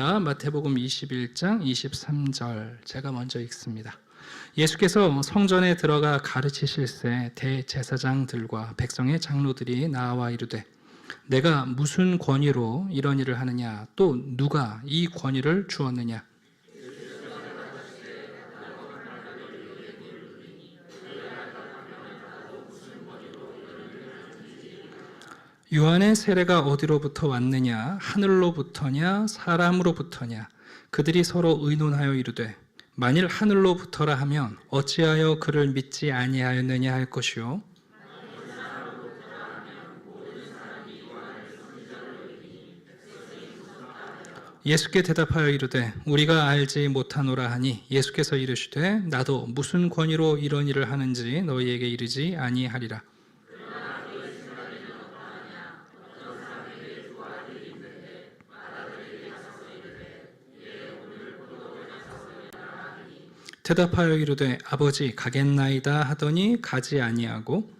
마태복음 21장 23절 제가 먼저 읽습니다. 예수께서 성전에 들어가 가르치실새 대제사장들과 백성의 장로들이 나와 이르되 내가 무슨 권위로 이런 일을 하느냐 또 누가 이 권위를 주었느냐. 요한의 세례가 어디로부터 왔느냐 하늘로부터냐 사람으로부터냐. 그들이 서로 의논하여 이르되 만일 하늘로부터라 하면 어찌하여 그를 믿지 아니하였느냐 할 것이요 예수께 대답하여 이르되 우리가 알지 못하노라 하니 예수께서 이르시되 나도 무슨 권위로 이런 일을 하는지 너희에게 이르지 아니하리라. 대답하여 이르되 아버지 가겠나이다 하더니 가지 아니하고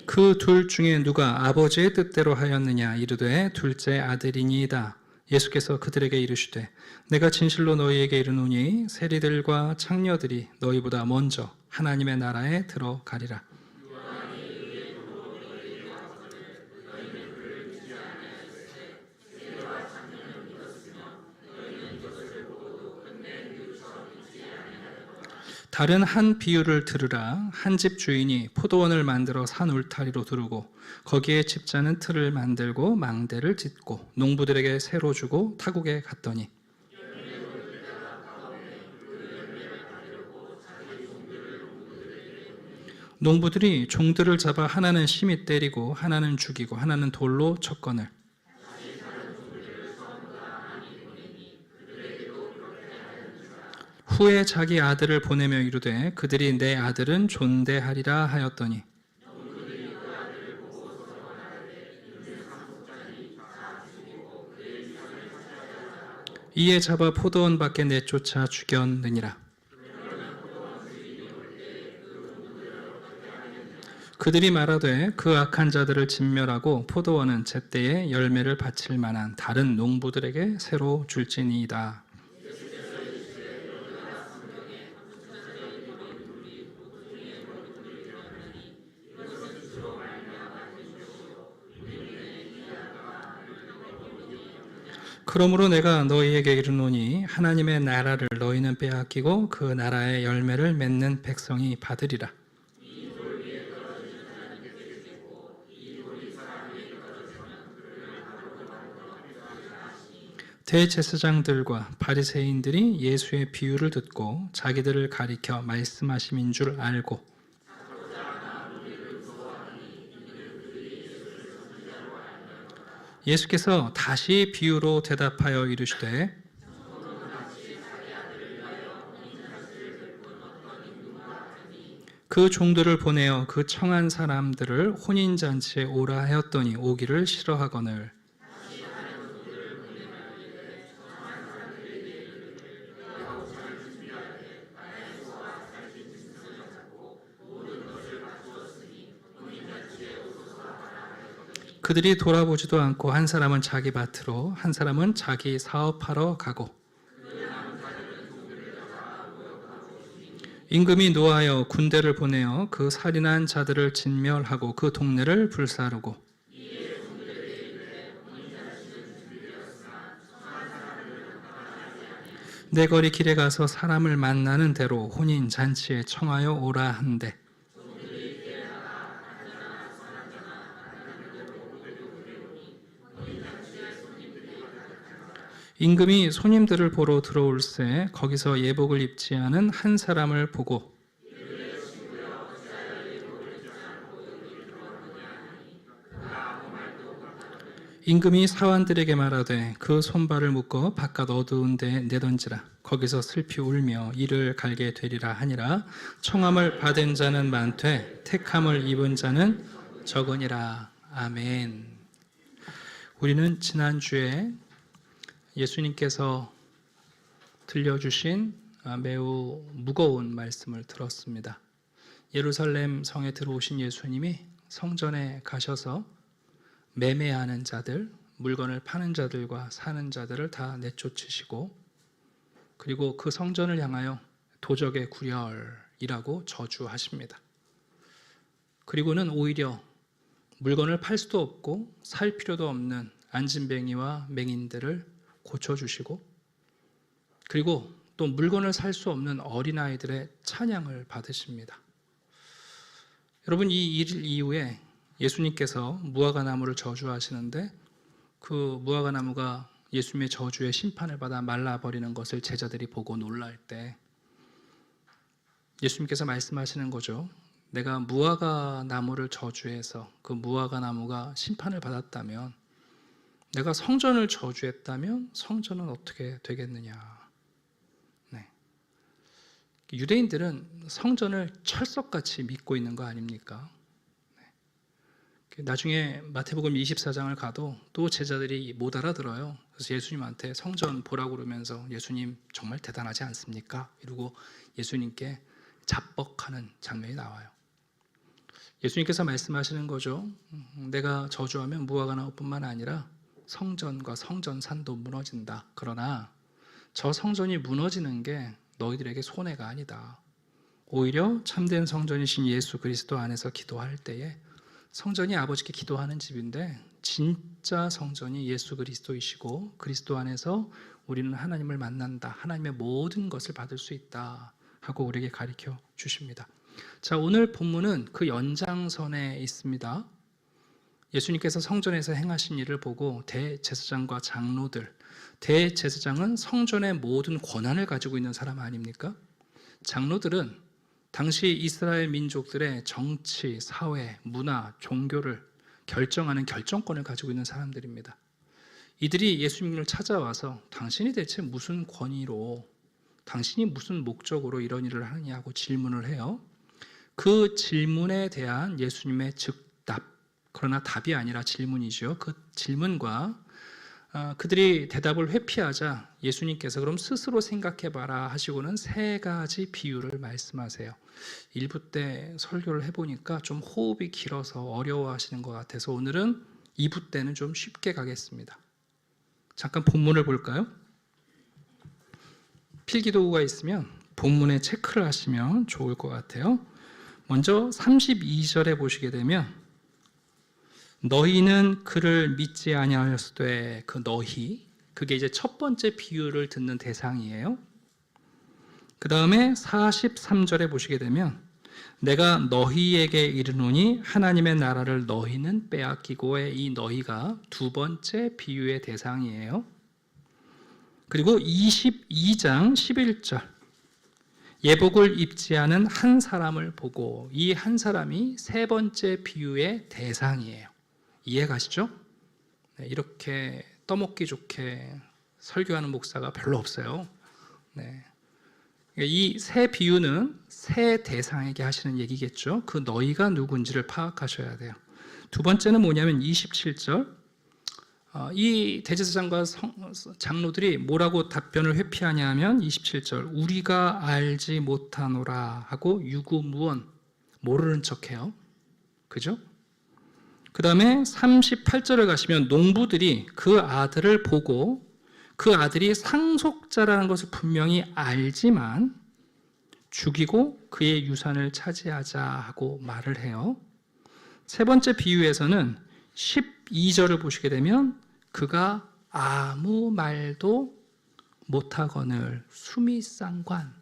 그 둘 중에 누가 아버지의 뜻대로 하였느냐 이르되 둘째 아들이니이다. 예수께서 그들에게 이르시되 내가 진실로 너희에게 이르노니 세리들과 창녀들이 너희보다 먼저 하나님의 나라에 들어가리라. 다른 한 비유를 들으라. 한 집 주인이 포도원을 만들어 산 울타리로 두르고 거기에 집자는 틀을 만들고 망대를 짓고 농부들에게 새로 주고 타국에 갔더니 농부들이 종들을 잡아 하나는 심히 때리고 하나는 죽이고 하나는 돌로 쳤거늘 후에 자기 아들을 보내며 이르되 그들이 내 아들은 존대하리라 하였더니 이에 잡아 포도원 밖에 내쫓아 죽였느니라. 그들이 말하되 그 악한 자들을 진멸하고 포도원은 제때에 열매를 바칠 만한 다른 농부들에게 새로 줄지니이다. 그러므로 내가 너희에게 이르노니 하나님의 나라를 너희는 빼앗기고 그 나라의 열매를 맺는 백성이 받으리라. 대제사장들과 바리새인들이 예수의 비유를 듣고 자기들을 가리켜 말씀하심인 줄 알고 예수께서 다시 비유로 대답하여 이르시되 그 종들을 보내어 그 청한 사람들을 혼인잔치에 오라 하였더니 오기를 싫어하거늘 그들이 돌아보지도 않고 한 사람은 자기 밭으로 한 사람은 자기 사업하러 가고 임금이 노하여 군대를 보내어 그 살인한 자들을 진멸하고 그 동네를 불사르고 내 거리 길에 가서 사람을 만나는 대로 혼인 잔치에 청하여 오라 한대 임금이 손님들을 보러 들어올새 거기서 예복을 입지 않은 한 사람을 보고 임금이 사환들에게 말하되 그 손발을 묶어 바깥 어두운 데 내던지라. 거기서 슬피 울며 이를 갈게 되리라 하니라. 청함을 받은 자는 많되 택함을 입은 자는 적으니라. 아멘. 우리는 지난주에 예수님께서 들려주신 매우 무거운 말씀을 들었습니다. 예루살렘 성에 들어오신 예수님이 성전에 가셔서 매매하는 자들, 물건을 파는 자들과 사는 자들을 다 내쫓으시고, 그리고 그 성전을 향하여 도적의 굴열이라고 저주하십니다. 그리고는 오히려 물건을 팔 수도 없고 살 필요도 없는 안진뱅이와 맹인들을 고쳐주시고, 그리고 또 물건을 살 수 없는 어린아이들의 찬양을 받으십니다. 여러분, 이 일 이후에 예수님께서 무화과나무를 저주하시는데, 그 무화과나무가 예수님의 저주의 심판을 받아 말라버리는 것을 제자들이 보고 놀랄 때 예수님께서 말씀하시는 거죠. 내가 무화과나무를 저주해서 그 무화과나무가 심판을 받았다면, 내가 성전을 저주했다면 성전은 어떻게 되겠느냐. 네. 유대인들은 성전을 철석같이 믿고 있는 거 아닙니까? 네. 나중에 마태복음 24장을 가도 또 제자들이 못 알아들어요. 그래서 예수님한테 성전 보라고 그러면서 예수님 정말 대단하지 않습니까? 이러고 예수님께 자뻑하는 장면이 나와요. 예수님께서 말씀하시는 거죠. 내가 저주하면 무화과나무뿐만 아니라 성전과 성전산도 무너진다. 그러나 저 성전이 무너지는 게 너희들에게 손해가 아니다. 오히려 참된 성전이신 예수 그리스도 안에서 기도할 때에, 성전이 아버지께 기도하는 집인데 진짜 성전이 예수 그리스도이시고 그리스도 안에서 우리는 하나님을 만난다. 하나님의 모든 것을 받을 수 있다 하고 우리에게 가르쳐 주십니다. 자, 오늘 본문은 그 연장선에 있습니다. 예수님께서 성전에서 행하신 일을 보고 대제사장과 장로들, 대제사장은 성전의 모든 권한을 가지고 있는 사람 아닙니까? 장로들은 당시 이스라엘 민족들의 정치, 사회, 문화, 종교를 결정하는 결정권을 가지고 있는 사람들입니다. 이들이 예수님을 찾아와서 당신이 대체 무슨 권위로, 당신이 무슨 목적으로 이런 일을 하느냐고 질문을 해요. 그 질문에 대한 예수님의 즉답, 그러나 답이 아니라 질문이죠. 그 질문과 그들이 대답을 회피하자 예수님께서 그럼 스스로 생각해봐라 하시고는 세 가지 비유를 말씀하세요. 1부 때 설교를 해보니까 좀 호흡이 길어서 어려워하시는 것 같아서 오늘은 2부 때는 좀 쉽게 가겠습니다. 잠깐 본문을 볼까요? 필기도구가 있으면 본문에 체크를 하시면 좋을 것 같아요. 먼저 32절에 보시게 되면 너희는 그를 믿지 아니하였으되, 그 너희, 그게 이제 첫 번째 비유를 듣는 대상이에요. 그 다음에 43절에 보시게 되면 내가 너희에게 이르노니 하나님의 나라를 너희는 빼앗기고의 이 너희가 두 번째 비유의 대상이에요. 그리고 22장 11절 예복을 입지 않은 한 사람을 보고, 이 한 사람이 세 번째 비유의 대상이에요. 이해가시죠? 네, 이렇게 떠먹기 좋게 설교하는 목사가 별로 없어요. 네. 이 세 비유는 세 대상에게 하시는 얘기겠죠. 그 너희가 누군지를 파악하셔야 돼요. 두 번째는 뭐냐면 27절 이 대제사장과 장로들이 뭐라고 답변을 회피하냐 하면 27절 우리가 알지 못하노라 하고 유구무원, 모르는 척해요. 그죠? 그 다음에 38절을 가시면 농부들이 그 아들을 보고 그 아들이 상속자라는 것을 분명히 알지만 죽이고 그의 유산을 차지하자 하고 말을 해요. 세 번째 비유에서는 12절을 보시게 되면 그가 아무 말도 못하거늘 숨이 쌍관.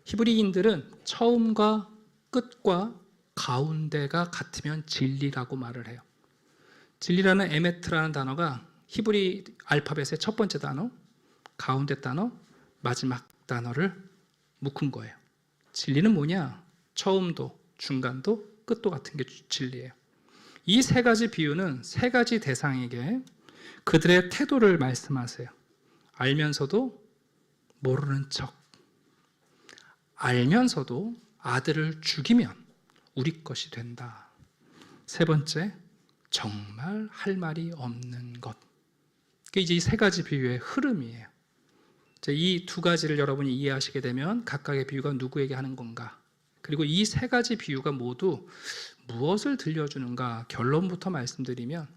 히브리인들은 처음과 끝과 가운데가 같으면 진리라고 말을 해요. 진리라는 에메트라는 단어가 히브리 알파벳의 첫 번째 단어, 가운데 단어, 마지막 단어를 묶은 거예요. 진리는 뭐냐? 처음도, 중간도, 끝도 같은 게 진리예요. 이 세 가지 비유는 세 가지 대상에게 그들의 태도를 말씀하세요. 알면서도 모르는 척, 알면서도 아들을 죽이면 우리 것이 된다. 세 번째, 정말 할 말이 없는 것. 그게 이제 이 세 가지 비유의 흐름이에요. 이 두 가지를 여러분이 이해하시게 되면 각각의 비유가 누구에게 하는 건가 그리고 이 세 가지 비유가 모두 무엇을 들려주는가 결론부터 말씀드리면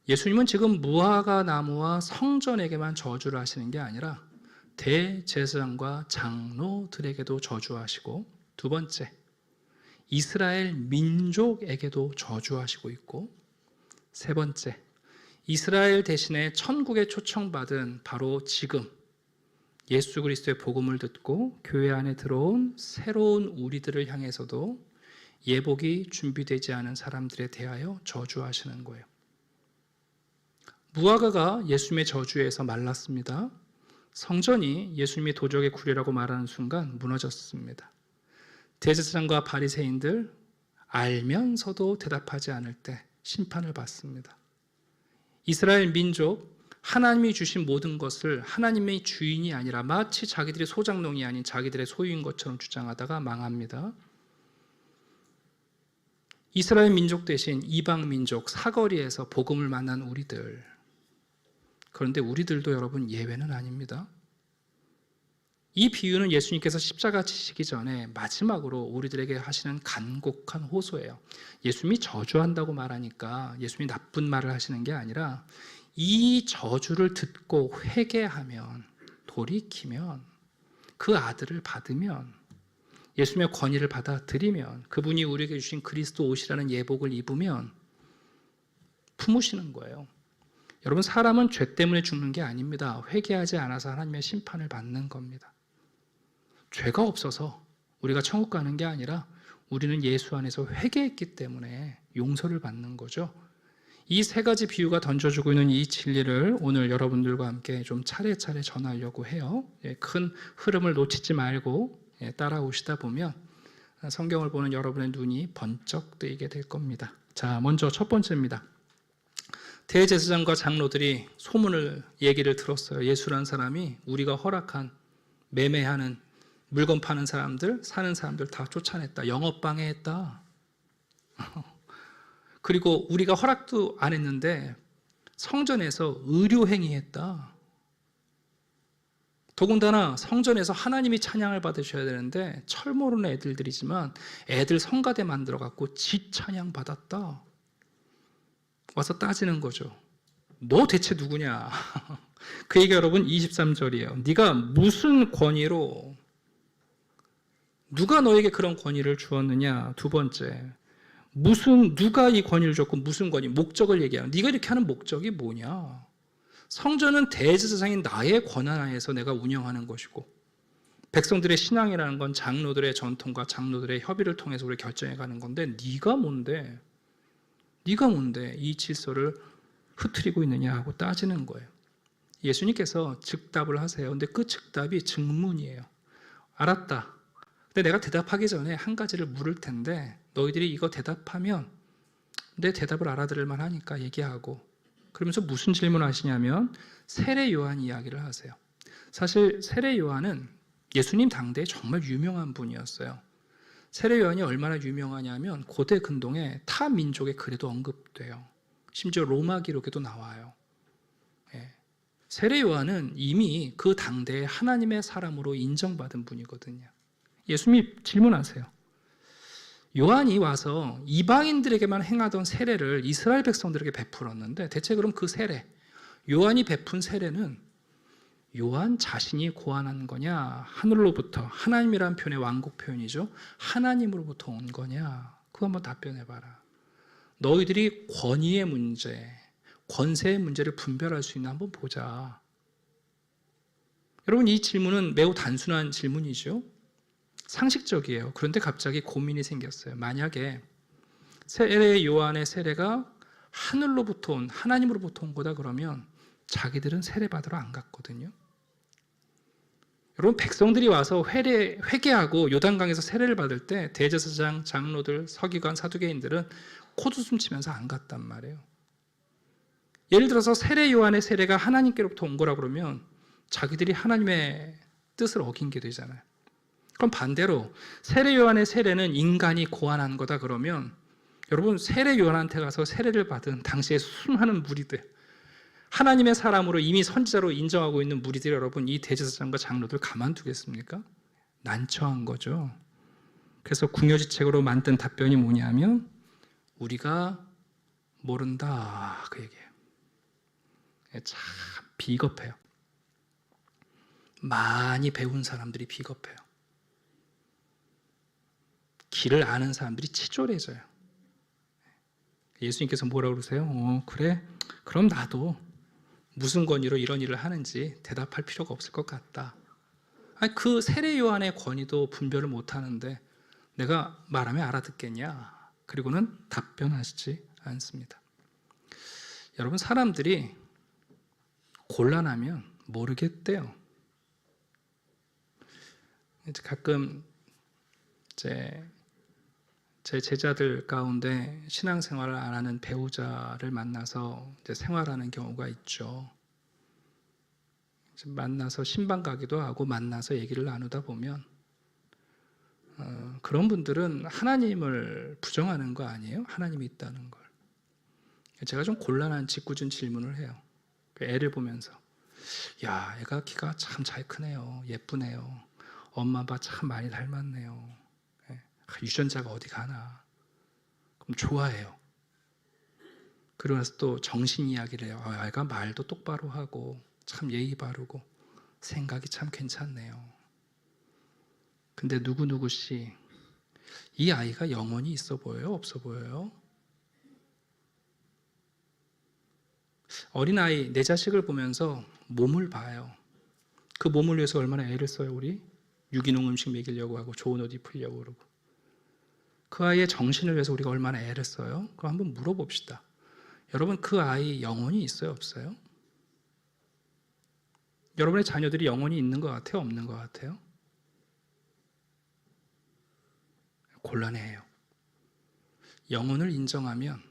예수님은 지금 무화과 나무와 성전에게만 저주를 하시는 게 아니라 대제사장과 장로들에게도 저주하시고, 두 번째 이스라엘 민족에게도 저주하시고 있고, 세 번째 이스라엘 대신에 천국에 초청받은 바로 지금 예수 그리스도의 복음을 듣고 교회 안에 들어온 새로운 우리들을 향해서도 예복이 준비되지 않은 사람들에 대하여 저주하시는 거예요. 무화과가 예수님의 저주에서 말랐습니다. 성전이 예수님이 도적의 구리라고 말하는 순간 무너졌습니다. 대제사장과 바리새인들 알면서도 대답하지 않을 때 심판을 받습니다. 이스라엘 민족, 하나님이 주신 모든 것을 하나님의 주인이 아니라 마치 자기들의 소장농이 아닌 자기들의 소유인 것처럼 주장하다가 망합니다. 이스라엘 민족 대신 이방 민족, 사거리에서 복음을 만난 우리들, 그런데 우리들도 여러분 예외는 아닙니다. 이 비유는 예수님께서 십자가 지시기 전에 마지막으로 우리들에게 하시는 간곡한 호소예요. 예수님이 저주한다고 말하니까 예수님이 나쁜 말을 하시는 게 아니라 이 저주를 듣고 회개하면, 돌이키면, 그 아들을 받으면, 예수님의 권위를 받아들이면, 그분이 우리에게 주신 그리스도 옷이라는 예복을 입으면 품으시는 거예요. 여러분, 사람은 죄 때문에 죽는 게 아닙니다. 회개하지 않아서 하나님의 심판을 받는 겁니다. 죄가 없어서 우리가 천국 가는 게 아니라 우리는 예수 안에서 회개했기 때문에 용서를 받는 거죠. 이 세 가지 비유가 던져주고 있는 이 진리를 오늘 여러분들과 함께 좀 차례차례 전하려고 해요. 큰 흐름을 놓치지 말고 따라오시다 보면 성경을 보는 여러분의 눈이 번쩍 뜨이게 될 겁니다. 자, 먼저 첫 번째입니다. 대제사장과 장로들이 얘기를 들었어요. 예수라는 사람이 우리가 허락한 매매하는 물건 파는 사람들, 사는 사람들 다 쫓아냈다. 영업방해했다. 그리고 우리가 허락도 안 했는데 성전에서 의료행위했다. 더군다나 성전에서 하나님이 찬양을 받으셔야 되는데 철 모르는 애들이지만 애들 성가대 만들어갖고 지 찬양 받았다. 와서 따지는 거죠. 너 대체 누구냐? 그 얘기가 여러분 23절이에요. 네가 무슨 권위로, 누가 너에게 그런 권위를 주었느냐? 두 번째, 누가 이 권위를 줬고 무슨 권위, 목적을 얘기하는. 네가 이렇게 하는 목적이 뭐냐? 성전은 대제사장인 나의 권한 하에서 내가 운영하는 것이고, 백성들의 신앙이라는 건 장로들의 전통과 장로들의 협의를 통해서 우리 결정해 가는 건데, 네가 뭔데 이 질서를 흐트리고 있느냐 하고 따지는 거예요. 예수님께서 즉답을 하세요. 근데 그 즉답이 증문이에요. 알았다. 근데 내가 대답하기 전에 한 가지를 물을 텐데 너희들이 이거 대답하면 내 대답을 알아들을 만하니까 얘기하고, 그러면서 무슨 질문을 하시냐면 세례 요한 이야기를 하세요. 사실 세례 요한은 예수님 당대에 정말 유명한 분이었어요. 세례 요한이 얼마나 유명하냐면 고대 근동에 타 민족의 글에도 언급돼요. 심지어 로마 기록에도 나와요. 세례 요한은 이미 그 당대에 하나님의 사람으로 인정받은 분이거든요. 예수님이 질문하세요. 요한이 와서 이방인들에게만 행하던 세례를 이스라엘 백성들에게 베풀었는데 대체 그럼 그 세례, 요한이 베푼 세례는 요한 자신이 고안한 거냐, 하늘로부터, 하나님이라는 표현의 완곡 표현이죠, 하나님으로부터 온 거냐? 그거 한번 답변해봐라. 너희들이 권위의 문제, 권세의 문제를 분별할 수 있나 한번 보자. 여러분, 이 질문은 매우 단순한 질문이죠. 상식적이에요. 그런데 갑자기 고민이 생겼어요. 만약에 세례 요한의 세례가 하늘로부터 온, 하나님으로부터 온 거다 그러면 자기들은 세례 받으러 안 갔거든요. 여러분, 백성들이 와서 회개하고 요단강에서 세례를 받을 때 대제사장, 장로들, 서기관, 사두개인들은 코웃음 치면서 안 갔단 말이에요. 예를 들어서 세례 요한의 세례가 하나님께로부터 온 거라 그러면 자기들이 하나님의 뜻을 어긴 게 되잖아요. 그럼 반대로 세례 요한의 세례는 인간이 고안한 거다 그러면 여러분, 세례 요한한테 가서 세례를 받은 당시에 수많은 무리들, 하나님의 사람으로 이미 선지자로 인정하고 있는 무리들, 여러분 이 대제사장과 장로들 가만두겠습니까? 난처한 거죠. 그래서 궁여지책으로 만든 답변이 뭐냐면 우리가 모른다 그 얘기예요. 참 비겁해요. 많이 배운 사람들이 비겁해요. 길을 아는 사람들이 치졸해져요. 예수님께서 뭐라고 그러세요? 그래? 그럼 나도 무슨 권위로 이런 일을 하는지 대답할 필요가 없을 것 같다. 아니, 그 세례 요한의 권위도 분별을 못하는데 내가 말하면 알아듣겠냐? 그리고는 답변하시지 않습니다. 여러분, 사람들이 곤란하면 모르겠대요. 가끔 제 제자들 가운데 신앙생활을 안 하는 배우자를 만나서 이제 생활하는 경우가 있죠. 만나서 신방 가기도 하고 만나서 얘기를 나누다 보면 그런 분들은 하나님을 부정하는 거 아니에요? 하나님이 있다는 걸. 제가 좀 곤란한 짓궂은 질문을 해요. 애를 보면서 야, 애가 키가 참 잘 크네요. 예쁘네요. 엄마 아빠 참 많이 닮았네요. 유전자가 어디 가나. 그럼 좋아해요. 그러고 나서 또 정신 이야기를 해요. 애가 말도 똑바로 하고 참 예의 바르고 생각이 참 괜찮네요. 근데 누구누구씨 이 아이가 영혼이 있어 보여요? 없어 보여요? 어린아이 내 자식을 보면서 몸을 봐요. 그 몸을 위해서 얼마나 애를 써요 우리? 유기농 음식 먹이려고 하고 좋은 옷 입히려고 그러고 그 아이의 정신을 위해서 우리가 얼마나 애를 써요? 그럼 한번 물어봅시다. 여러분, 그 아이 영혼이 있어요? 없어요? 여러분의 자녀들이 영혼이 있는 것 같아요? 없는 것 같아요? 곤란해요. 영혼을 인정하면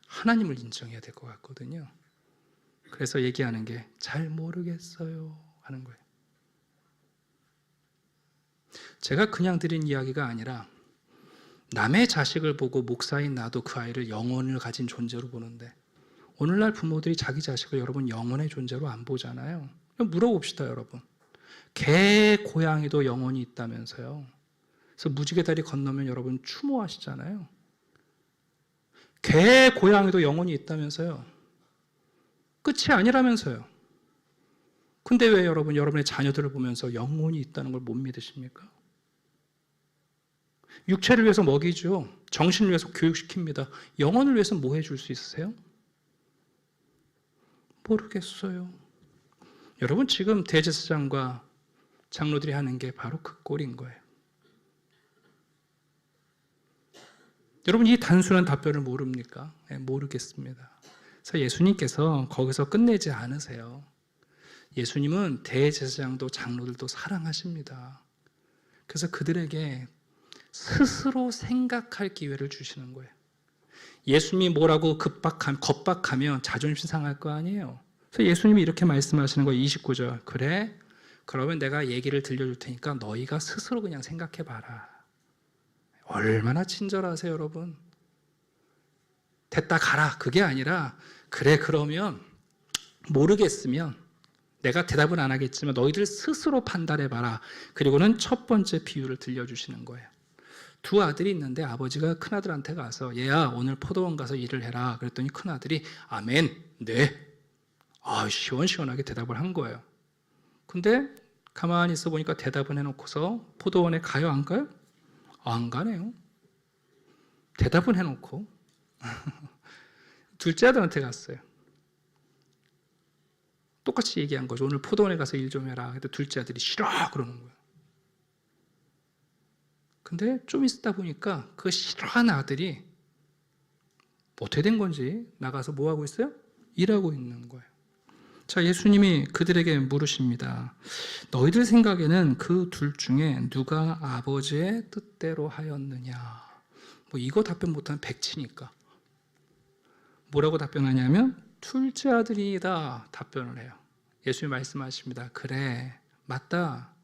하나님을 인정해야 될 것 같거든요. 그래서 얘기하는 게 잘 모르겠어요 하는 거예요. 제가 그냥 드린 이야기가 아니라 남의 자식을 보고 목사인 나도 그 아이를 영혼을 가진 존재로 보는데 오늘날 부모들이 자기 자식을 여러분 영혼의 존재로 안 보잖아요. 물어봅시다 여러분. 개, 고양이도 영혼이 있다면서요. 그래서 무지개 다리 건너면 여러분 추모하시잖아요. 개, 고양이도 영혼이 있다면서요. 끝이 아니라면서요. 근데 왜 여러분 여러분의 자녀들을 보면서 영혼이 있다는 걸 못 믿으십니까? 육체를 위해서 먹이죠. 정신을 위해서 교육시킵니다. 영혼을 위해서 뭐 해줄 수 있으세요? 모르겠어요. 여러분 지금 대제사장과 장로들이 하는 게 바로 그 꼴인 거예요. 여러분 이 단순한 답변을 모릅니까? 네, 모르겠습니다. 그래서 예수님께서 거기서 끝내지 않으세요. 예수님은 대제사장도 장로들도 사랑하십니다. 그래서 그들에게 스스로 생각할 기회를 주시는 거예요. 예수님이 뭐라고 겁박하면 자존심 상할 거 아니에요. 그래서 예수님이 이렇게 말씀하시는 거예요. 29절. 그래? 그러면 내가 얘기를 들려줄 테니까 너희가 스스로 그냥 생각해봐라. 얼마나 친절하세요, 여러분. 됐다 가라. 그게 아니라 그래 그러면 모르겠으면 내가 대답은 안 하겠지만 너희들 스스로 판단해봐라. 그리고는 첫 번째 비유를 들려주시는 거예요. 두 아들이 있는데 아버지가 큰아들한테 가서 얘야 오늘 포도원 가서 일을 해라. 그랬더니 큰아들이 아멘, 네. 시원시원하게 대답을 한 거예요. 근데 가만히 있어 보니까 대답은 해놓고서 포도원에 가요 안 가요? 안 가네요. 대답은 해놓고 둘째 아들한테 갔어요. 똑같이 얘기한 거죠. 오늘 포도원에 가서 일 좀 해라. 근데 둘째 아들이 싫어 그러는 거예요. 근데 좀 있다 보니까 그 싫어하는 아들이 어떻게 된 건지 나가서 뭐 하고 있어요? 일하고 있는 거예요. 자, 예수님이 그들에게 물으십니다. 너희들 생각에는 그 둘 중에 누가 아버지의 뜻대로 하였느냐? 뭐 이거 답변 못하면 백치니까. 뭐라고 답변하냐면 둘째 아들이다 답변을 해요. 예수님이 말씀하십니다. 그래, 맞다.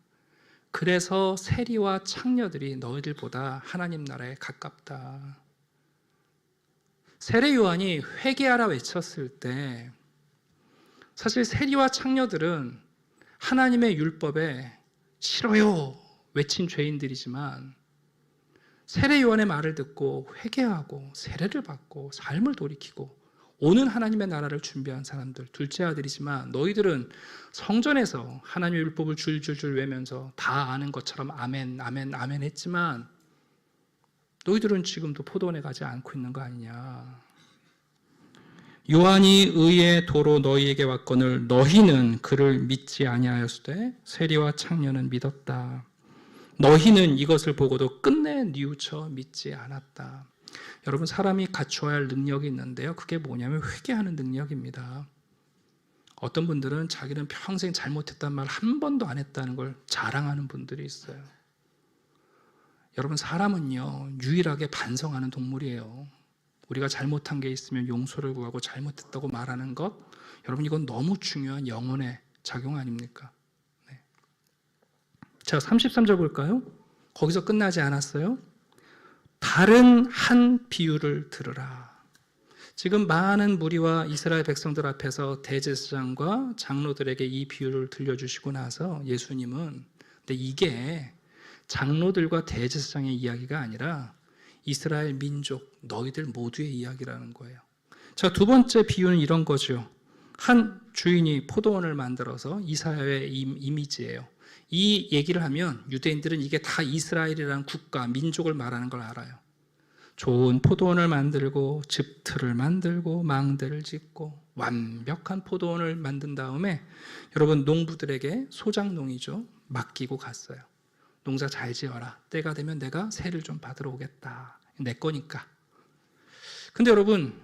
그래서 세리와 창녀들이 너희들보다 하나님 나라에 가깝다. 세례 요한이 회개하라 외쳤을 때 사실 세리와 창녀들은 하나님의 율법에 싫어요 외친 죄인들이지만 세례 요한의 말을 듣고 회개하고 세례를 받고 삶을 돌이키고 오는 하나님의 나라를 준비한 사람들, 둘째 아들이지만 너희들은 성전에서 하나님의 율법을 줄줄줄 외면서 다 아는 것처럼 아멘, 아멘, 아멘 했지만 너희들은 지금도 포도원에 가지 않고 있는 거 아니냐. 요한이 의의 도로 너희에게 왔거늘 너희는 그를 믿지 아니하였으되 세리와 창녀는 믿었다. 너희는 이것을 보고도 끝내 뉘우쳐 믿지 않았다. 여러분, 사람이 갖추어야 할 능력이 있는데요, 그게 뭐냐면 회개하는 능력입니다. 어떤 분들은 자기는 평생 잘못했단 말 한 번도 안 했다는 걸 자랑하는 분들이 있어요. 여러분, 사람은요 유일하게 반성하는 동물이에요. 우리가 잘못한 게 있으면 용서를 구하고 잘못했다고 말하는 것, 여러분 이건 너무 중요한 영혼의 작용 아닙니까? 네. 자, 33절 볼까요? 거기서 끝나지 않았어요. 다른 한 비유를 들으라. 지금 많은 무리와 이스라엘 백성들 앞에서 대제사장과 장로들에게 이 비유를 들려주시고 나서 예수님은, 근데 이게 장로들과 대제사장의 이야기가 아니라 이스라엘 민족, 너희들 모두의 이야기라는 거예요. 자, 두 번째 비유는 이런 거죠. 한 주인이 포도원을 만들어서 이사야의 이미지예요. 이 얘기를 하면 유대인들은 이게 다 이스라엘이라는 국가, 민족을 말하는 걸 알아요. 좋은 포도원을 만들고 즙틀을 만들고 망대를 짓고 완벽한 포도원을 만든 다음에 여러분 농부들에게 소작농이죠, 맡기고 갔어요. 농사 잘 지어라. 때가 되면 내가 세를 좀 받으러 오겠다. 내 거니까. 근데 여러분,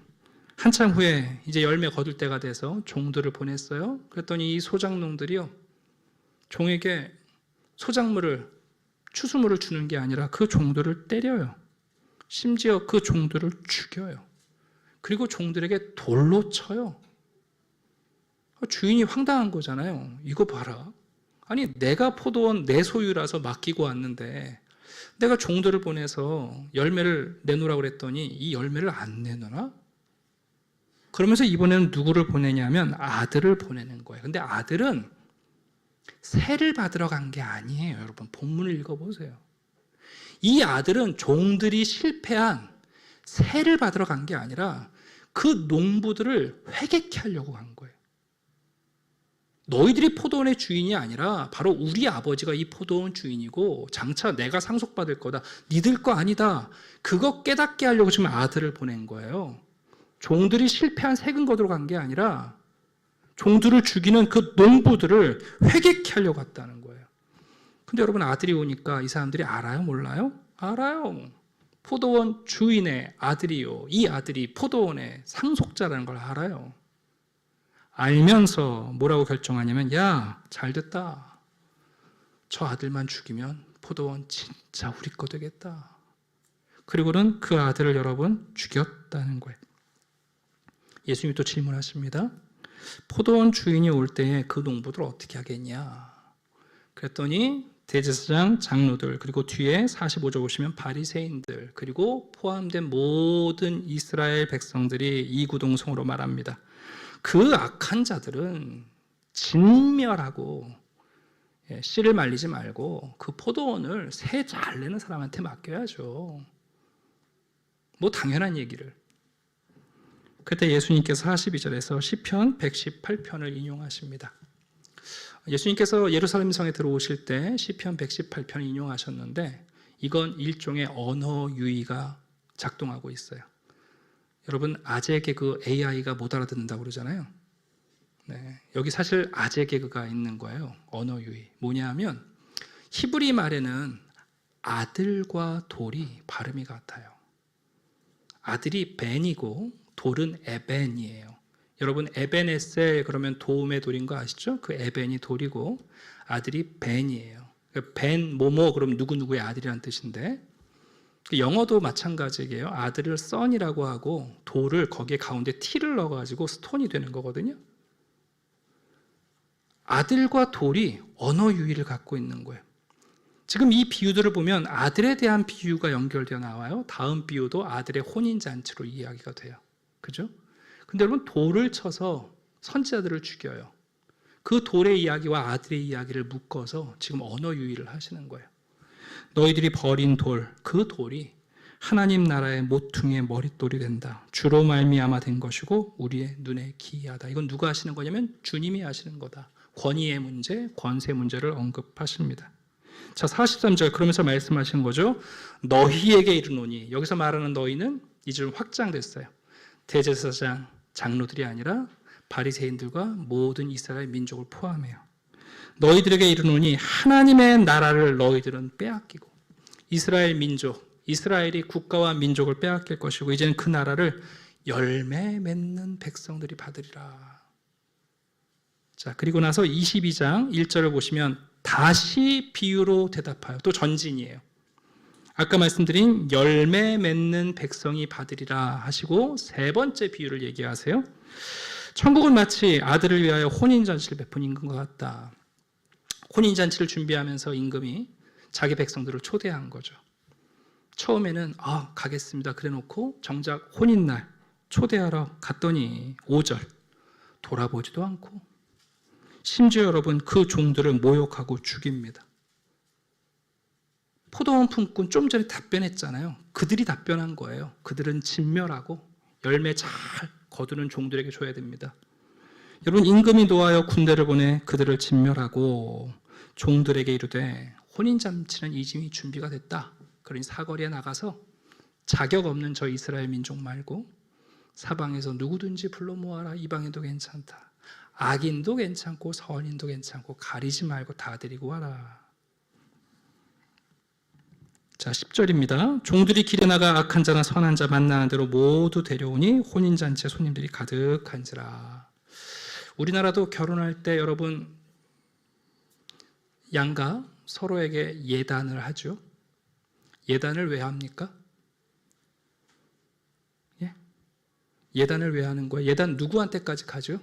한참 후에 이제 열매 거둘 때가 돼서 종들을 보냈어요. 그랬더니 이 소작농들이요, 종에게 소작물을, 추수물을 주는 게 아니라 그 종들을 때려요. 심지어 그 종들을 죽여요. 그리고 종들에게 돌로 쳐요. 주인이 황당한 거잖아요. 이거 봐라. 아니, 내가 포도원 내 소유라서 맡기고 왔는데 내가 종들을 보내서 열매를 내놓으라고 그랬더니 이 열매를 안 내놓나? 그러면서 이번에는 누구를 보내냐면 아들을 보내는 거예요. 근데 아들은 세를 받으러 간 게 아니에요. 여러분, 본문을 읽어보세요. 이 아들은 종들이 실패한 세를 받으러 간 게 아니라 그 농부들을 회개케 하려고 간 거예요. 너희들이 포도원의 주인이 아니라 바로 우리 아버지가 이 포도원 주인이고 장차 내가 상속받을 거다. 니들 거 아니다. 그거 깨닫게 하려고 지금 아들을 보낸 거예요. 종들이 실패한 세금 거두러 간 게 아니라 종들을 죽이는 그 농부들을 회개케 하려고 갔다는 거예요. 근데 여러분, 아들이 오니까 이 사람들이 알아요? 몰라요? 알아요. 포도원 주인의 아들이요, 이 아들이 포도원의 상속자라는 걸 알아요. 알면서 뭐라고 결정하냐면, 야, 잘됐다. 저 아들만 죽이면 포도원 진짜 우리 거 되겠다. 그리고는 그 아들을 여러분 죽였다는 거예요. 예수님이 또 질문하십니다. 포도원 주인이 올 때에 그 농부들 어떻게 하겠냐? 그랬더니 대제사장, 장로들, 그리고 뒤에 45절 보시면 바리새인들, 그리고 포함된 모든 이스라엘 백성들이 이구동성으로 말합니다. 그 악한 자들은 진멸하고 씨를 말리지 말고 그 포도원을 새 잘 내는 사람한테 맡겨야죠. 뭐 당연한 얘기를. 그때 예수님께서 42절에서 시편 118편을 인용하십니다. 예수님께서 예루살렘 성에 들어오실 때 시편 118편 인용하셨는데 이건 일종의 언어 유희가 작동하고 있어요. 여러분, 아재 개그 AI가 못 알아듣는다고 그러잖아요. 네, 여기 사실 아재 개그가 있는 거예요. 언어 유희. 뭐냐 하면 히브리 말에는 아들과 돌이 발음이 같아요. 아들이 벤이고 돌은 에벤이에요. 여러분, 에벤에셀 그러면 도움의 돌인 거 아시죠? 그 에벤이 돌이고 아들이 벤이에요. 벤 뭐뭐 그럼 누구누구의 아들이라는 뜻인데, 영어도 마찬가지예요. 아들을 son이라고 하고 돌을 거기에 가운데 t를 넣어가지고 스톤이 되는 거거든요. 아들과 돌이 언어 유희를 갖고 있는 거예요. 지금 이 비유들을 보면 아들에 대한 비유가 연결되어 나와요. 다음 비유도 아들의 혼인잔치로 이야기가 돼요. 그죠? 근데 여러분, 돌을 쳐서 선지자들을 죽여요. 그 돌의 이야기와 아들의 이야기를 묶어서 지금 언어 유희를 하시는 거예요. 너희들이 버린 돌, 그 돌이 하나님 나라의 모퉁이의 머릿돌이 된다. 주로 말미암아 된 것이고 우리의 눈에 기이하다. 이건 누가 하시는 거냐면 주님이 하시는 거다. 권위의 문제, 권세 문제를 언급하십니다. 자, 43절 그러면서 말씀하시는 거죠. 너희에게 이르노니, 여기서 말하는 너희는 이제 좀 확장됐어요. 대제사장, 장로들이 아니라 바리새인들과 모든 이스라엘 민족을 포함해요. 너희들에게 이르노니 하나님의 나라를 너희들은 빼앗기고, 이스라엘 민족, 이스라엘이 국가와 민족을 빼앗길 것이고 이제는 그 나라를 열매 맺는 백성들이 받으리라. 자, 그리고 나서 22장 1절을 보시면 다시 비유로 대답하여, 또 전진이에요. 아까 말씀드린 열매 맺는 백성이 받으리라 하시고 세 번째 비유를 얘기하세요. 천국은 마치 아들을 위하여 혼인잔치를 베푼 임금과 같다. 혼인잔치를 준비하면서 임금이 자기 백성들을 초대한 거죠. 처음에는 가겠습니다 그래 놓고 정작 혼인날 초대하러 갔더니 5절 돌아보지도 않고 심지어 여러분 그 종들을 모욕하고 죽입니다. 포도원 품꾼 좀 전에 답변했잖아요. 그들이 답변한 거예요. 그들은 진멸하고 열매 잘 거두는 종들에게 줘야 됩니다. 여러분, 임금이 노하여 군대를 보내 그들을 진멸하고 종들에게 이르되 혼인잔치는 이미 준비가 됐다. 그러니 사거리에 나가서 자격 없는 저 이스라엘 민족 말고 사방에서 누구든지 불러 모아라. 이방인도 괜찮다. 악인도 괜찮고 선인도 괜찮고 가리지 말고 다 데리고 와라. 자, 10절입니다. 종들이 길에 나가 악한 자나 선한 자 만나는 대로 모두 데려오니 혼인잔치에 손님들이 가득한지라. 우리나라도 결혼할 때 여러분 양가 서로에게 예단을 하죠. 예단을 왜 합니까? 예? 예단을 왜 하는 거예요? 예단 누구한테까지 가죠?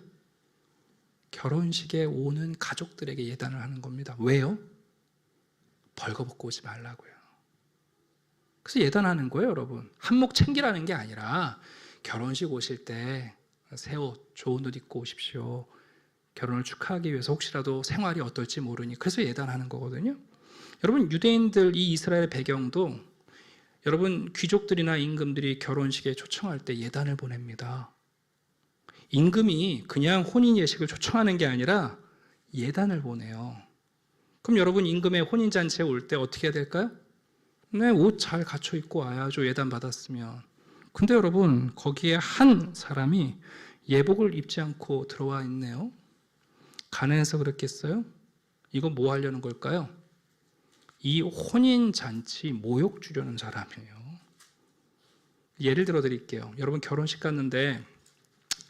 결혼식에 오는 가족들에게 예단을 하는 겁니다. 왜요? 벌거벗고 오지 말라고요. 그래서 예단하는 거예요, 여러분. 한몫 챙기라는 게 아니라 결혼식 오실 때 새 옷, 좋은 옷 입고 오십시오. 결혼을 축하하기 위해서 혹시라도 생활이 어떨지 모르니 그래서 예단하는 거거든요. 여러분, 유대인들 이 이스라엘 배경도 여러분 귀족들이나 임금들이 결혼식에 초청할 때 예단을 보냅니다. 임금이 그냥 혼인 예식을 초청하는 게 아니라 예단을 보내요. 그럼 여러분 임금의 혼인잔치에 올 때 어떻게 해야 될까요? 네, 옷 잘 갖춰 입고 와야죠. 예단 받았으면. 근데 여러분 거기에 한 사람이 예복을 입지 않고 들어와 있네요. 가난해서 그랬겠어요? 이거 뭐 하려는 걸까요? 이 혼인잔치 모욕 주려는 사람이에요. 예를 들어 드릴게요. 여러분 결혼식 갔는데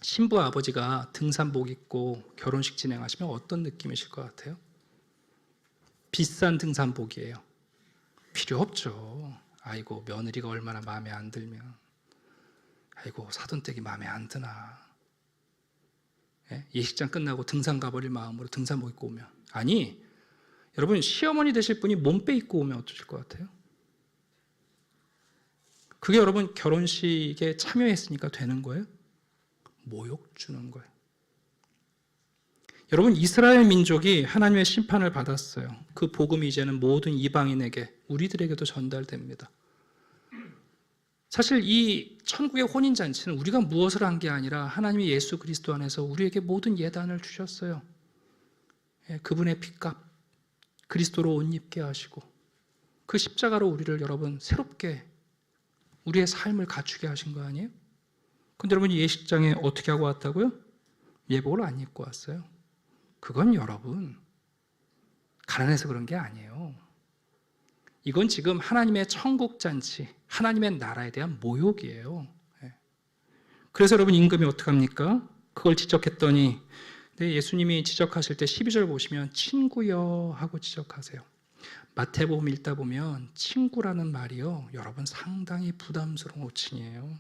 신부 아버지가 등산복 입고 결혼식 진행하시면 어떤 느낌이실 것 같아요? 비싼 등산복이에요. 필요 없죠. 아이고 며느리가 얼마나 마음에 안 들면, 아이고 사돈댁이 마음에 안 드나. 예? 예식장 끝나고 등산 가버릴 마음으로 등산복 입고 오면, 아니 여러분 시어머니 되실 분이 몸빼 입고 오면 어떠실 것 같아요? 그게 여러분 결혼식에 참여했으니까 되는 거예요? 모욕 주는 거예요. 여러분 이스라엘 민족이 하나님의 심판을 받았어요. 그 복음이 이제는 모든 이방인에게, 우리들에게도 전달됩니다. 사실 이 천국의 혼인잔치는 우리가 무엇을 한 게 아니라 하나님이 예수 그리스도 안에서 우리에게 모든 예단을 주셨어요. 그분의 핏값, 그리스도로 옷 입게 하시고 그 십자가로 우리를 여러분 새롭게 우리의 삶을 갖추게 하신 거 아니에요? 근데 여러분 예식장에 어떻게 하고 왔다고요? 예복을 안 입고 왔어요. 그건 여러분 가난해서 그런 게 아니에요. 이건 지금 하나님의 천국잔치, 하나님의 나라에 대한 모욕이에요. 그래서 여러분 임금이 어떡합니까? 그걸 지적했더니, 예수님이 지적하실 때 12절 보시면 친구여 하고 지적하세요. 마태복음 읽다 보면 친구라는 말이요, 여러분 상당히 부담스러운 호칭이에요.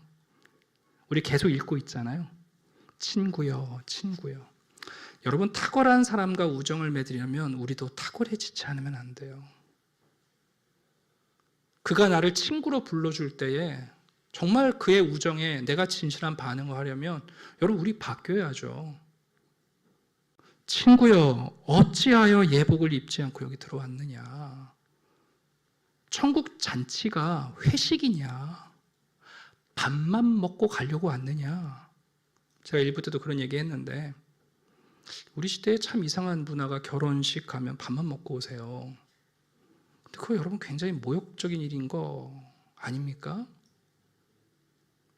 우리 계속 읽고 있잖아요. 친구여, 친구여. 여러분 탁월한 사람과 우정을 맺으려면 우리도 탁월해지지 않으면 안 돼요. 그가 나를 친구로 불러줄 때에 정말 그의 우정에 내가 진실한 반응을 하려면 여러분 우리 바뀌어야죠. 친구여 어찌하여 예복을 입지 않고 여기 들어왔느냐. 천국 잔치가 회식이냐, 밥만 먹고 가려고 왔느냐. 제가 일부 때도 그런 얘기 했는데, 우리 시대에 참 이상한 문화가 결혼식 가면 밥만 먹고 오세요. 근데 그거 여러분 굉장히 모욕적인 일인 거 아닙니까?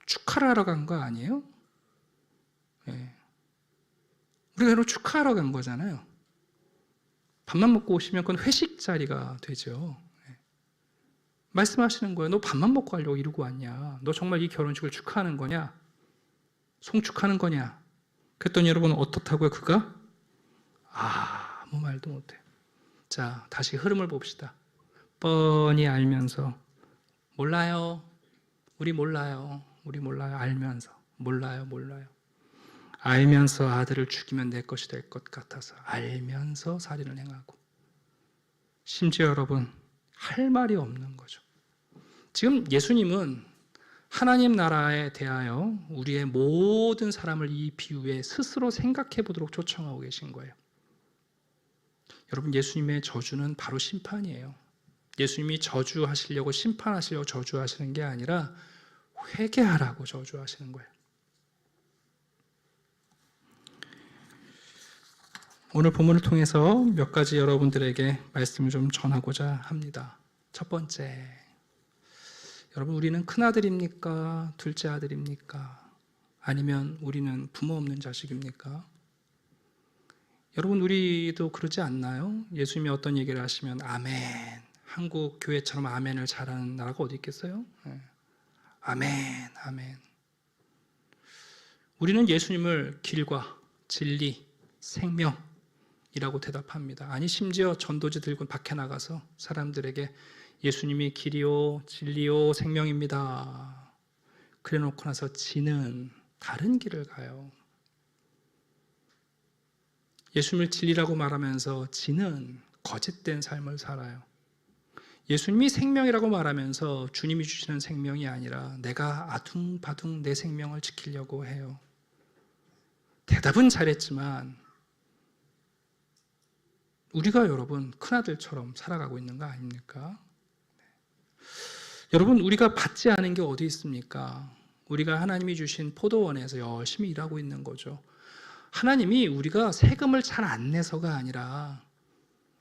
축하를 하러 간 거 아니에요? 네. 우리가 여러분 축하하러 간 거잖아요. 밥만 먹고 오시면 그건 회식 자리가 되죠. 네. 말씀하시는 거예요. 너 밥만 먹고 가려고 이러고 왔냐? 너 정말 이 결혼식을 축하하는 거냐? 송축하는 거냐? 그랬더니 여러분 어떻다고요? 그가? 아무 말도 못해요. 자, 다시 흐름을 봅시다. 뻔히 알면서 몰라요. 우리 몰라요. 우리 몰라요. 알면서 몰라요. 알면서 아들을 죽이면 내 것이 될 것 같아서 알면서 살인을 행하고, 심지어 여러분 할 말이 없는 거죠. 지금 예수님은 하나님 나라에 대하여 우리의 모든 사람을 이 비유에 스스로 생각해 보도록 초청하고 계신 거예요. 여러분, 예수님의 저주는 바로 심판이에요. 예수님이 저주하시려고, 심판하시려고 저주하시는 게 아니라 회개하라고 저주하시는 거예요. 오늘 본문을 통해서 몇 가지 여러분들에게 말씀을 좀 전하고자 합니다. 첫 번째, 여러분, 우리는 큰아들입니까? 둘째 아들입니까? 아니면 우리는 부모 없는 자식입니까? 여러분, 우리도 그러지 않나요? 예수님이 어떤 얘기를 하시면 아멘, 한국 교회처럼 아멘을 잘하는 나라가 어디 있겠어요? 네. 아멘, 아멘. 우리는 예수님을 길과 진리, 생명이라고 대답합니다. 아니, 심지어 전도지 들고 밖에 나가서 사람들에게 예수님이 길이요, 진리요, 생명입니다. 그래 놓고 나서 지는 다른 길을 가요. 예수님을 진리라고 말하면서 지는 거짓된 삶을 살아요. 예수님이 생명이라고 말하면서 주님이 주시는 생명이 아니라 내가 아둥바둥 내 생명을 지키려고 해요. 대답은 잘했지만 우리가 여러분 큰아들처럼 살아가고 있는 거 아닙니까? 여러분, 우리가 받지 않은 게 어디 있습니까? 우리가 하나님이 주신 포도원에서 열심히 일하고 있는 거죠. 하나님이 우리가 세금을 잘 안 내서가 아니라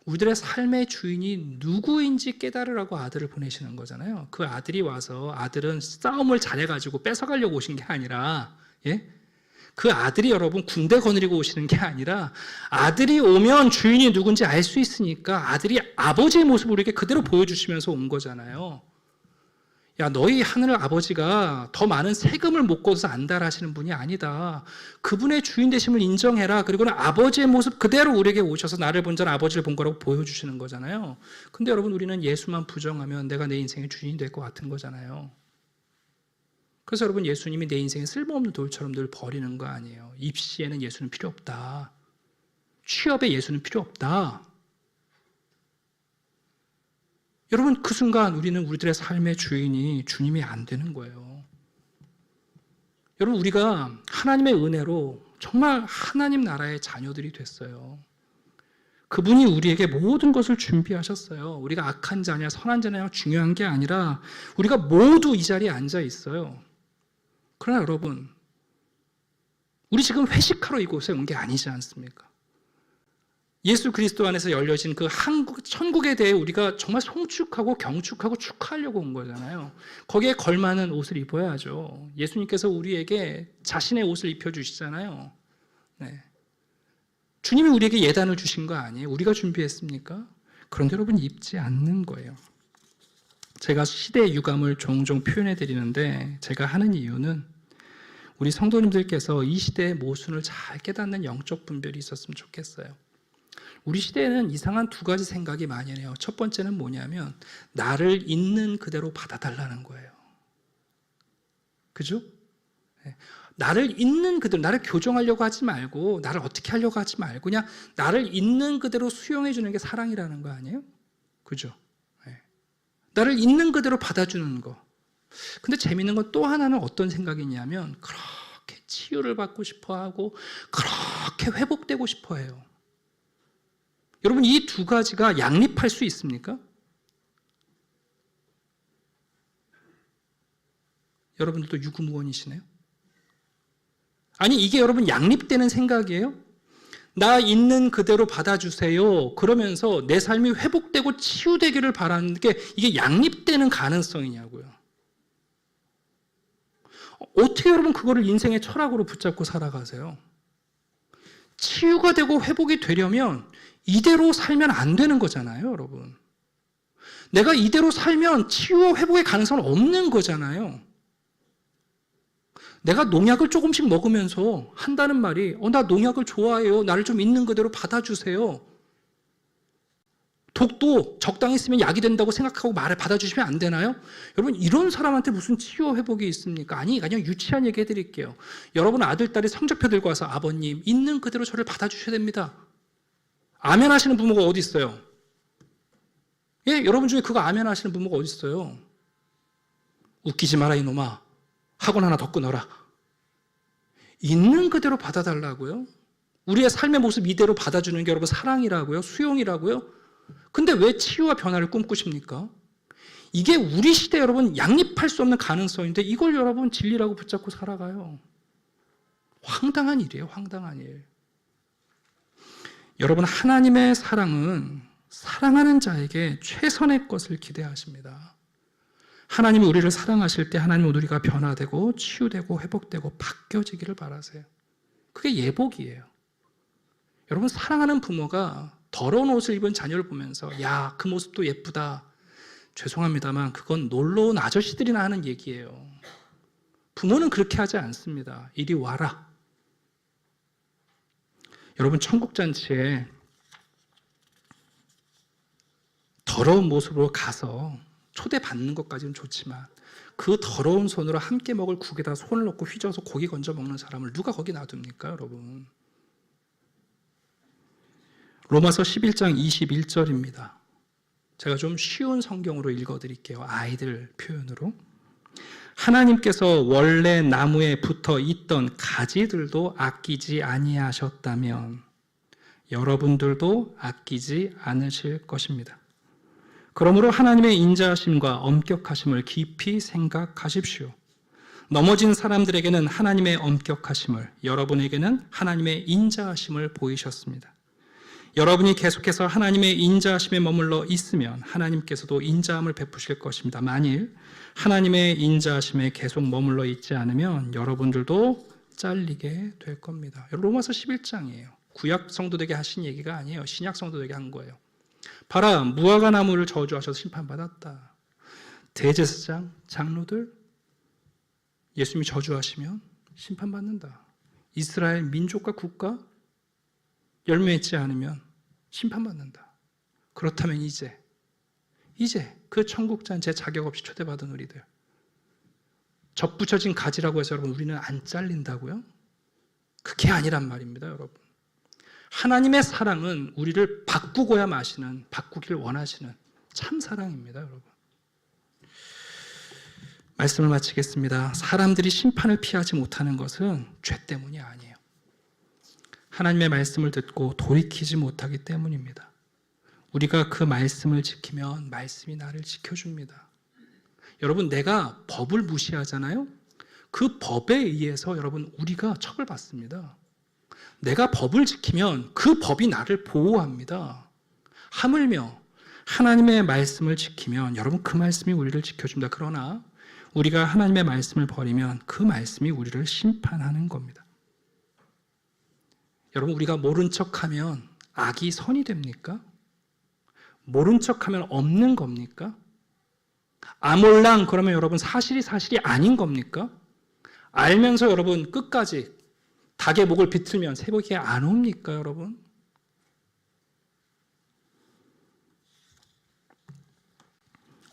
우리들의 삶의 주인이 누구인지 깨달으라고 아들을 보내시는 거잖아요. 그 아들이 와서, 아들은 싸움을 잘해가지고 뺏어가려고 오신 게 아니라, 그 아들이 여러분 군대 거느리고 오시는 게 아니라, 아들이 오면 주인이 누군지 알 수 있으니까 아들이 아버지의 모습을 우리에게 그대로 보여주시면서 온 거잖아요. 야, 너희 하늘 아버지가 더 많은 세금을 못 걷어서 안달하시는 분이 아니다. 그분의 주인 되심을 인정해라. 그리고는 아버지의 모습 그대로 우리에게 오셔서 나를 본 자는 아버지를 본 거라고 보여주시는 거잖아요. 근데 여러분, 우리는 예수만 부정하면 내가 내 인생의 주인이 될 것 같은 거잖아요. 그래서 여러분, 예수님이 내 인생에 쓸모없는 돌처럼 늘 버리는 거 아니에요. 입시에는 예수는 필요 없다. 취업에 예수는 필요 없다. 여러분, 그 순간 우리는 우리들의 삶의 주인이 주님이 안 되는 거예요. 여러분, 우리가 하나님의 은혜로 정말 하나님 나라의 자녀들이 됐어요. 그분이 우리에게 모든 것을 준비하셨어요. 우리가 악한 자냐 선한 자냐 중요한 게 아니라 우리가 모두 이 자리에 앉아 있어요. 그러나 여러분, 우리 지금 회식하러 이곳에 온 게 아니지 않습니까? 예수 그리스도 안에서 열려진 그 천국에 대해 우리가 정말 송축하고 경축하고 축하하려고 온 거잖아요. 거기에 걸맞는 옷을 입어야죠. 예수님께서 우리에게 자신의 옷을 입혀주시잖아요. 네. 주님이 우리에게 예단을 주신 거 아니에요? 우리가 준비했습니까? 그런데 여러분, 입지 않는 거예요. 제가 시대의 유감을 종종 표현해 드리는데, 제가 하는 이유는 우리 성도님들께서 이 시대의 모순을 잘 깨닫는 영적 분별이 있었으면 좋겠어요. 우리 시대에는 이상한 두 가지 생각이 많이 해요. 첫 번째는 뭐냐면 나를 있는 그대로 받아달라는 거예요. 그죠? 나를 있는 그대로, 나를 교정하려고 하지 말고, 나를 어떻게 하려고 하지 말고 그냥 나를 있는 그대로 수용해 주는 게 사랑이라는 거 아니에요? 그죠? 나를 있는 그대로 받아주는 거. 근데 재미있는 건 또 하나는 어떤 생각이냐면 그렇게 치유를 받고 싶어하고 그렇게 회복되고 싶어해요. 여러분, 이 두 가지가 양립할 수 있습니까? 여러분들도 유구무원이시네요. 아니 이게 여러분 양립되는 생각이에요? 나 있는 그대로 받아주세요. 그러면서 내 삶이 회복되고 치유되기를 바라는 게 이게 양립되는 가능성이냐고요. 어떻게 여러분 그거를 인생의 철학으로 붙잡고 살아가세요? 치유가 되고 회복이 되려면 이대로 살면 안 되는 거잖아요, 여러분. 내가 이대로 살면 치유와 회복의 가능성은 없는 거잖아요. 내가 농약을 조금씩 먹으면서 한다는 말이 나 농약을 좋아해요. 나를 좀 있는 그대로 받아주세요. 독도 적당히 쓰면 약이 된다고 생각하고 말을 받아주시면 안 되나요? 여러분 이런 사람한테 무슨 치유와 회복이 있습니까? 아니 그냥 유치한 얘기 해드릴게요. 여러분 아들, 딸이 성적표 들고 와서 아버님 있는 그대로 저를 받아주셔야 됩니다. 아멘 하시는 부모가 어디 있어요? 예, 여러분 중에 그거 아멘 하시는 부모가 어디 있어요? 웃기지 마라 이놈아. 학원 하나 더 끊어라. 있는 그대로 받아달라고요? 우리의 삶의 모습 이대로 받아주는 게 여러분 사랑이라고요? 수용이라고요? 근데 왜 치유와 변화를 꿈꾸십니까? 이게 우리 시대 여러분 양립할 수 없는 가능성인데 이걸 여러분 진리라고 붙잡고 살아가요. 황당한 일이에요. 황당한 일. 여러분 하나님의 사랑은 사랑하는 자에게 최선의 것을 기대하십니다. 하나님이 우리를 사랑하실 때 하나님은 우리가 변화되고 치유되고 회복되고 바뀌어지기를 바라세요. 그게 예복이에요. 여러분 사랑하는 부모가 더러운 옷을 입은 자녀를 보면서 야, 그 모습도 예쁘다. 죄송합니다만 그건 놀러온 아저씨들이나 하는 얘기예요. 부모는 그렇게 하지 않습니다. 이리 와라. 여러분 천국잔치에 더러운 모습으로 가서 초대받는 것까지는 좋지만 그 더러운 손으로 함께 먹을 국에다 손을 넣고 휘저어서 고기 건져 먹는 사람을 누가 거기 놔둡니까, 여러분? 로마서 11장 21절입니다. 제가 좀 쉬운 성경으로 읽어드릴게요. 아이들 표현으로. 하나님께서 원래 나무에 붙어 있던 가지들도 아끼지 아니하셨다면 여러분들도 아끼지 않으실 것입니다. 그러므로 하나님의 인자하심과 엄격하심을 깊이 생각하십시오. 넘어진 사람들에게는 하나님의 엄격하심을, 여러분에게는 하나님의 인자하심을 보이셨습니다. 여러분이 계속해서 하나님의 인자하심에 머물러 있으면 하나님께서도 인자함을 베푸실 것입니다. 만일 하나님의 인자하심에 계속 머물러 있지 않으면 여러분들도 잘리게 될 겁니다. 로마서 11장이에요. 구약 성도들에게 하신 얘기가 아니에요. 신약 성도들에게 한 거예요. 봐라, 무화과 나무를 저주하셔서 심판받았다. 대제사장, 장로들 예수님이 저주하시면 심판받는다. 이스라엘 민족과 국가 열매 맺지 않으면 심판받는다. 그렇다면 이제 그 천국잔치에 자격 없이 초대받은 우리들 접붙여진 가지라고 해서 여러분 우리는 안 잘린다고요? 그게 아니란 말입니다, 여러분. 하나님의 사랑은 우리를 바꾸고야 마시는, 바꾸기를 원하시는 참 사랑입니다, 여러분. 말씀을 마치겠습니다. 사람들이 심판을 피하지 못하는 것은 죄 때문이 아니에요. 하나님의 말씀을 듣고 돌이키지 못하기 때문입니다. 우리가 그 말씀을 지키면 말씀이 나를 지켜줍니다. 여러분, 내가 법을 무시하잖아요? 그 법에 의해서 여러분 우리가 처벌받습니다. 내가 법을 지키면 그 법이 나를 보호합니다. 하물며 하나님의 말씀을 지키면 여러분 그 말씀이 우리를 지켜줍니다. 그러나 우리가 하나님의 말씀을 버리면 그 말씀이 우리를 심판하는 겁니다. 여러분 우리가 모른 척하면 악이 선이 됩니까? 모른 척하면 없는 겁니까? 아몰랑 그러면 여러분 사실이 아닌 겁니까? 알면서 여러분 끝까지 닭의 목을 비틀면 새벽이 안 옵니까, 여러분?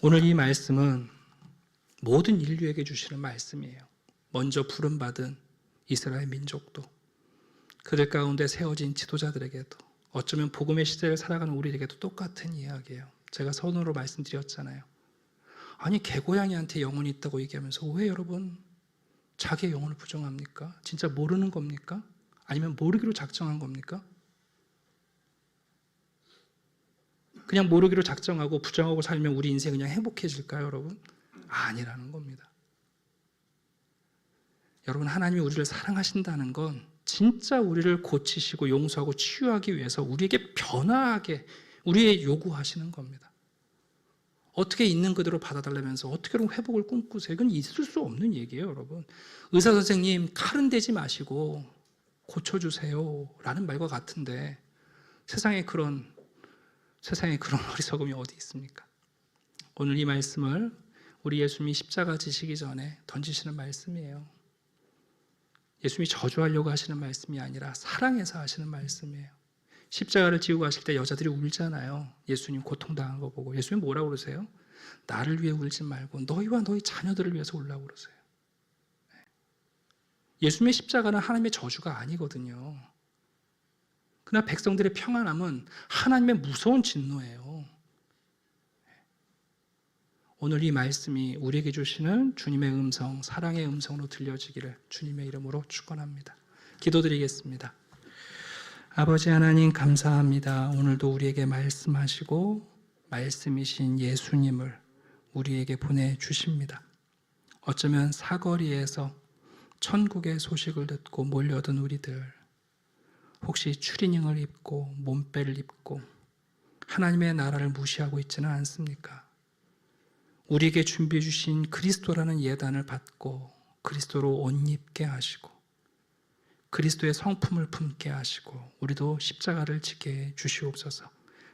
오늘 이 말씀은 모든 인류에게 주시는 말씀이에요. 먼저 부름받은 이스라엘 민족도, 그들 가운데 세워진 지도자들에게도, 어쩌면 복음의 시대를 살아가는 우리에게도 똑같은 이야기예요. 제가 선으로 말씀드렸잖아요. 아니 개고양이한테 영혼이 있다고 얘기하면서 왜 여러분 자기의 영혼을 부정합니까? 진짜 모르는 겁니까? 아니면 모르기로 작정한 겁니까? 그냥 모르기로 작정하고 부정하고 살면 우리 인생 그냥 행복해질까요, 여러분? 아니라는 겁니다. 여러분, 하나님이 우리를 사랑하신다는 건 진짜 우리를 고치시고 용서하고 치유하기 위해서 우리에게 변화하게 우리의 요구하시는 겁니다. 어떻게 있는 그대로 받아달라면서 어떻게 회복을 꿈꾸세요? 이건 있을 수 없는 얘기예요, 여러분. 의사 선생님, 칼은 대지 마시고 고쳐주세요 라는 말과 같은데 세상에 그런 어리석음이 어디 있습니까? 오늘 이 말씀을 우리 예수님이 십자가 지시기 전에 던지시는 말씀이에요. 예수님이 저주하려고 하시는 말씀이 아니라 사랑해서 하시는 말씀이에요. 십자가를 지고 가실 때 여자들이 울잖아요. 예수님 고통당한 거 보고. 예수님 뭐라고 그러세요? 나를 위해 울지 말고 너희와 너희 자녀들을 위해서 울라고 그러세요. 예수님의 십자가는 하나님의 저주가 아니거든요. 그러나 백성들의 평안함은 하나님의 무서운 진노예요. 오늘 이 말씀이 우리에게 주시는 주님의 음성, 사랑의 음성으로 들려지기를 주님의 이름으로 축원합니다. 기도드리겠습니다. 아버지 하나님 감사합니다. 오늘도 우리에게 말씀하시고 말씀이신 예수님을 우리에게 보내주십니다. 어쩌면 사거리에서 천국의 소식을 듣고 몰려든 우리들, 혹시 추리닝을 입고 몸빼를 입고 하나님의 나라를 무시하고 있지는 않습니까? 우리에게 준비해 주신 그리스도라는 예단을 받고 그리스도로 옷 입게 하시고 그리스도의 성품을 품게 하시고 우리도 십자가를 지게 주시옵소서.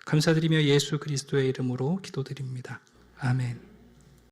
감사드리며 예수 그리스도의 이름으로 기도드립니다. 아멘.